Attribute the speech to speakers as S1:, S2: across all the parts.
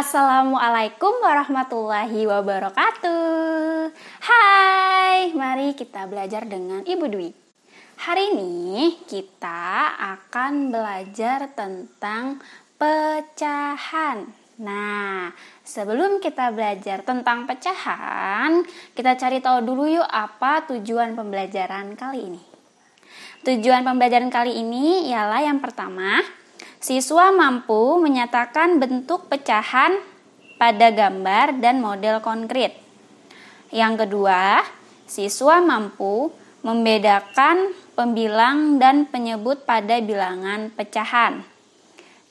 S1: Assalamualaikum warahmatullahi wabarakatuh. Hai, mari kita belajar dengan Ibu Dwi. Hari ini kita akan belajar tentang pecahan. Nah, sebelum kita belajar tentang pecahan, kita cari tahu dulu yuk apa tujuan pembelajaran kali ini. Tujuan pembelajaran kali ini ialah yang pertama, siswa mampu menyatakan bentuk pecahan pada gambar dan model konkret. Yang kedua, siswa mampu membedakan pembilang dan penyebut pada bilangan pecahan.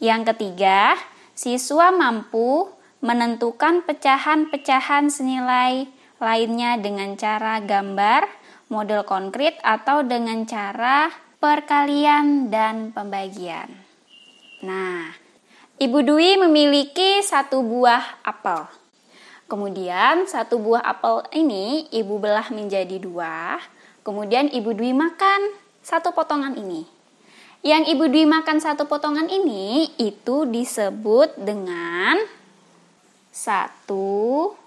S1: Yang ketiga, siswa mampu menentukan pecahan-pecahan senilai lainnya dengan cara gambar, model konkret, atau dengan cara perkalian dan pembagian. Nah, Ibu Dwi memiliki satu buah apel. Kemudian satu buah apel ini Ibu belah menjadi dua. Kemudian Ibu Dwi makan satu potongan ini. Yang Ibu Dwi makan satu potongan ini itu disebut dengan 1/2.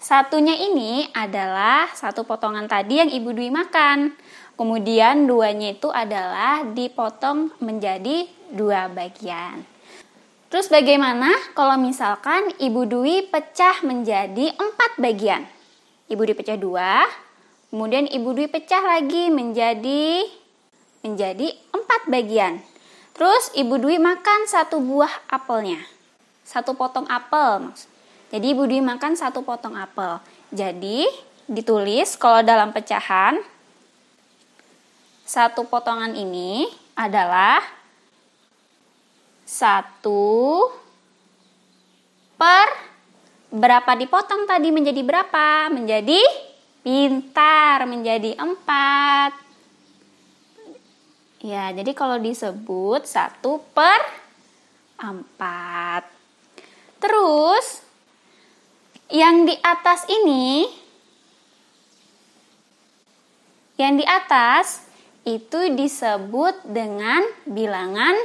S1: Satunya ini adalah satu potongan tadi yang Ibu Dwi makan. Kemudian duanya itu adalah dipotong menjadi 2 bagian. Terus bagaimana kalau misalkan Ibu Dwi pecah menjadi 4 bagian? Ibu Dwi pecah 2, kemudian Ibu Dwi pecah lagi menjadi 4 bagian. Terus Ibu Dwi makan satu buah apelnya. Satu potong apel. Jadi Ibu Dwi makan satu potong apel. Jadi ditulis kalau dalam pecahan, satu potongan ini adalah 1 per berapa dipotong tadi menjadi berapa? Menjadi pintar, menjadi 4. Ya, jadi kalau disebut 1/4. Terus yang di atas ini, yang di atas itu disebut dengan bilangan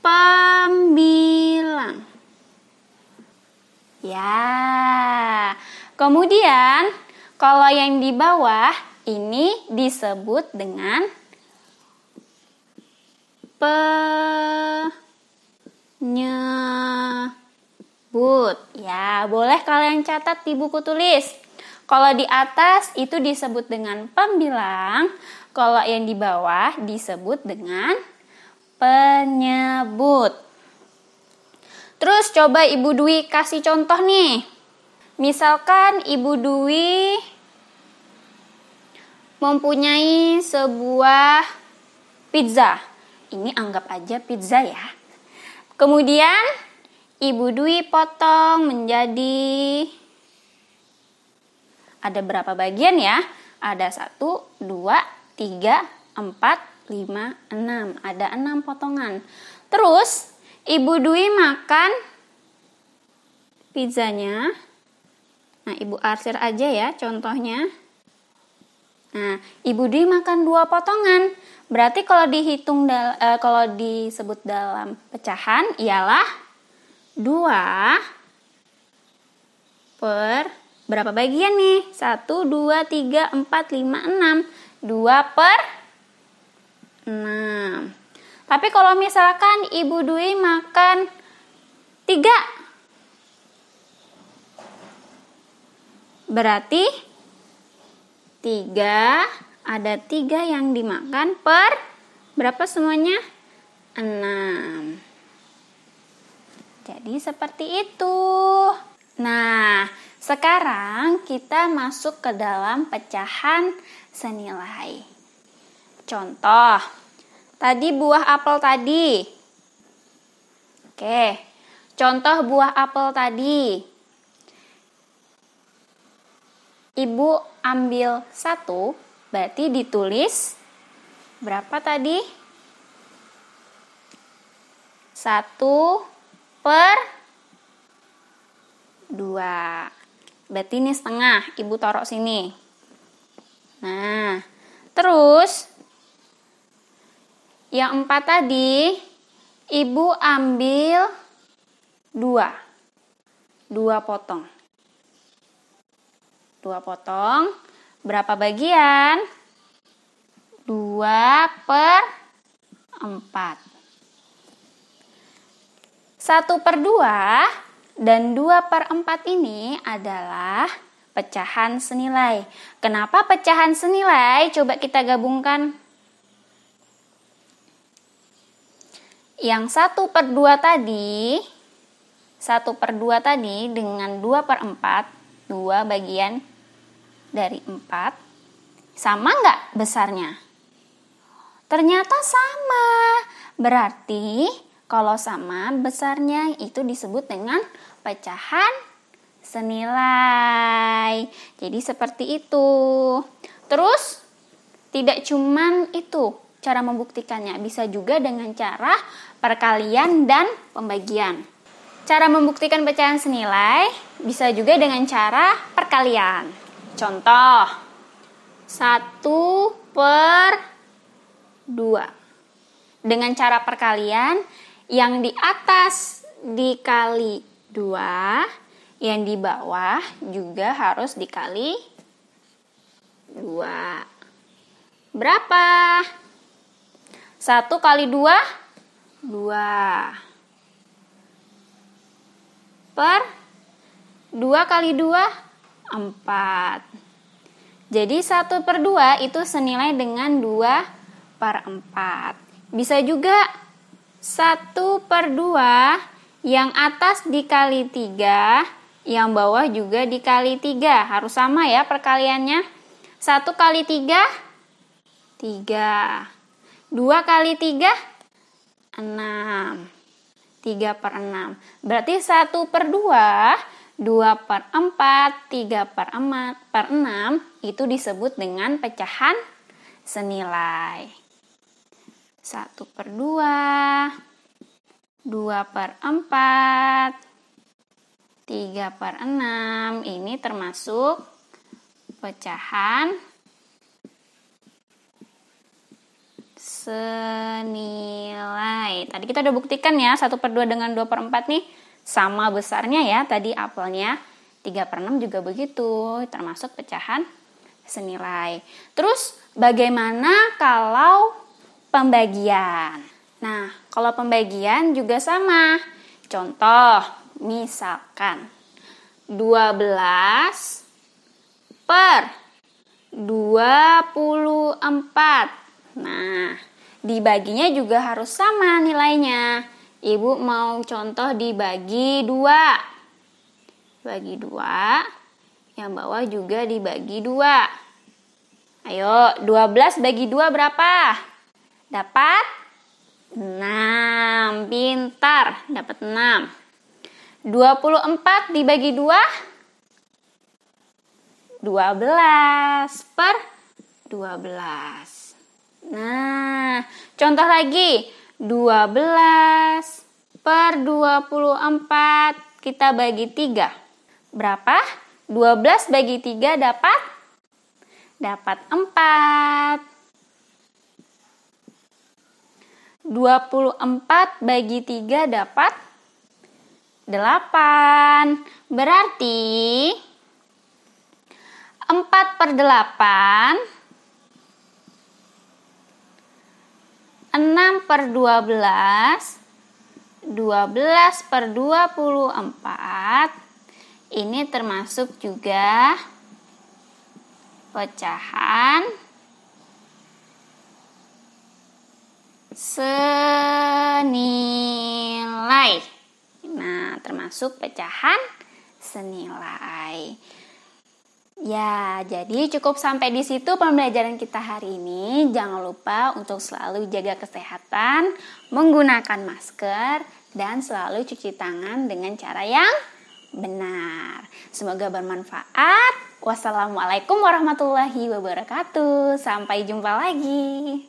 S1: pembilang. Ya, kemudian kalau yang di bawah ini disebut dengan penyebut. Ya, boleh kalian catat di buku tulis. Kalau di atas itu disebut dengan pembilang, kalau yang di bawah disebut dengan penyebut. Terus coba Ibu Dwi kasih contoh nih. Misalkan Ibu Dwi mempunyai sebuah pizza. Ini anggap aja pizza ya. Kemudian Ibu Dwi potong menjadi, ada berapa bagian ya? Ada 1, 2, 3, 4, 5, 6. Ada 6 potongan. Terus Ibu Dwi makan pizzanya. Nah, Ibu arsir aja ya contohnya. Nah, Ibu Dwi makan 2 potongan. Berarti kalau dihitung kalau disebut dalam pecahan ialah 2 per berapa bagian nih? 1, 2, 3, 4, 5, 6. 2/6. Tapi kalau misalkan Ibu Dwi makan 3, berarti 3 yang dimakan per berapa semuanya? 6. Jadi seperti itu. Nah, sekarang kita masuk ke dalam pecahan senilai. Contoh, tadi buah apel tadi. Oke, contoh buah apel tadi. Ibu ambil 1, berarti ditulis berapa tadi? 1/2. Berarti ini setengah, Ibu taruh sini. Nah, terus yang 4 tadi Ibu ambil 2 potong. 2 potong, berapa bagian? 2/4. 1/2 dan 2/4 ini adalah pecahan senilai. Kenapa pecahan senilai? Coba kita gabungkan. Yang 1/2 tadi, 1/2 tadi dengan 2/4, 2 bagian dari 4, sama nggak besarnya? Ternyata sama. Berarti kalau sama besarnya itu disebut dengan pecahan senilai. Jadi seperti itu. Terus tidak cuman itu cara membuktikannya, bisa juga dengan cara perkalian dan pembagian. Cara membuktikan pecahan senilai bisa juga dengan cara perkalian. Contoh 1/2. Dengan cara perkalian, yang di atas dikali 2, yang di bawah juga harus dikali 2. Berapa? 1 kali 2, 2. Per 2 kali 2, 4. Jadi 1/2 itu senilai dengan 2/4. Bisa juga 1/2 yang atas dikali 3, yang bawah juga dikali 3. Harus sama ya perkaliannya. 1 kali 3, 3. 2 kali 3, 6. 3/6. Berarti 1/2, 2/4, 3/6 itu disebut dengan pecahan senilai. 1/2, 2/4, 3/6 ini termasuk pecahan senilai. Tadi kita udah buktikan ya, 1/2 dengan 2/4 nih sama besarnya ya, tadi apelnya. 3/6 juga begitu, termasuk pecahan senilai. Terus bagaimana kalau pembagian? Nah, kalau pembagian juga sama. Contoh, misalkan 12 per 24. Nah, dibaginya juga harus sama nilainya. Ibu mau contoh dibagi 2. Bagi 2, yang bawah juga dibagi 2. Ayo, 12 bagi 2 berapa? Dapat 6. Pintar, dapat 6. 24 dibagi 2, 12 per 12. Nah, contoh lagi, 12 per 24 kita bagi 3. Berapa? 12 bagi 3 dapat 4. 24 bagi 3 dapat 8. Berarti 4/8, 6/12, 12/24 ini termasuk juga pecahan senilai. Nah, termasuk pecahan senilai. Ya, jadi cukup sampai di situ pembelajaran kita hari ini. Jangan lupa untuk selalu jaga kesehatan, menggunakan masker, dan selalu cuci tangan dengan cara yang benar. Semoga bermanfaat. Wassalamualaikum warahmatullahi wabarakatuh. Sampai jumpa lagi.